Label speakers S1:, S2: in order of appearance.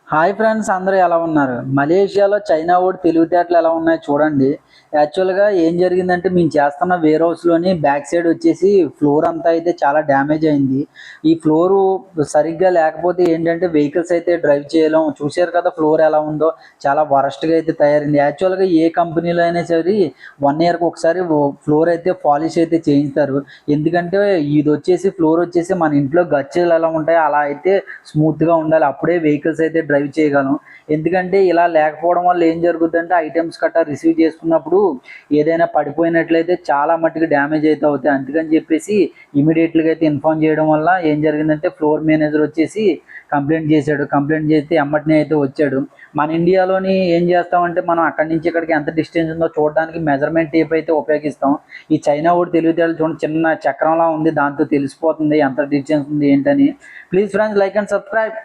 S1: Hi friends, అందరూ ఎలా ఉన్నారు? మలేషియాలో చైనా ఓడి తెలివితేటలు ఎలా ఉన్నాయో చూడండి. యాక్చువల్‌గా ఏం జరిగిందంటే మేము చేస్తున్న వేర్ హౌస్‌లోని బ్యాక్ సైడ్ వచ్చేసి ఫ్లోర్ అంతా అయితే చాలా డ్యామేజ్ అయింది. ఈ ఫ్లోరు సరిగ్గా లేకపోతే ఏంటంటే వెహికల్స్ అయితే డ్రైవ్ చేయలేం. చూసారు కదా ఫ్లోర్ ఎలా ఉందో, చాలా వరస్ట్‌గా అయితే తయారైంది. యాక్చువల్‌గా ఏ కంపెనీలో అయినా సరే 1 ఇయర్‌కి ఒకసారి ఫ్లోర్ అయితే పాలిష్ అయితే చేయిస్తారు. ఎందుకంటే ఇదొచ్చేసి ఫ్లోర్ వచ్చేసి మన ఇంట్లో గచ్చులు ఎలా ఉంటాయో అలా అయితే స్మూత్‌గా ఉండాలి. అప్పుడే వెహికల్స్ అయితే డ్రైవ్ చేయగలం. ఎందుకంటే ఇలా లేకపోవడం వల్ల ఏం జరుగుద్దంటే ఐటెమ్స్ గట్టా రిసీవ్ చేసుకున్నప్పుడు ఏదైనా పడిపోయినట్లయితే చాలా మట్టుకు డ్యామేజ్ అయితే అవుతాయి. అందుకని చెప్పేసి ఇమ్మీడియేట్‌గా అయితే ఇన్ఫార్మ్ చేయడం వల్ల ఏం జరిగిందంటే ఫ్లోర్ మేనేజర్ వచ్చేసి కంప్లెయింట్ చేశాడు. కంప్లెయింట్ చేస్తే ఎమ్మటనే అయితే వచ్చాడు. మన ఇండియాలోని ఏం చేస్తామంటే మనం అక్కడి నుంచి ఇక్కడికి ఎంత డిస్టెన్స్ ఉందో చూడడానికి మెజర్‌మెంట్ టేప్ అయితే ఉపయోగిస్తాం. ఈ చైనా వోడు తెలివితేటలు చూడండి, చిన్న చక్రంలా ఉంది. దాంతో తెలిసిపోతుంది ఎంత డిస్టెన్స్ ఉంది ఏంటని. Please friends, like and subscribe.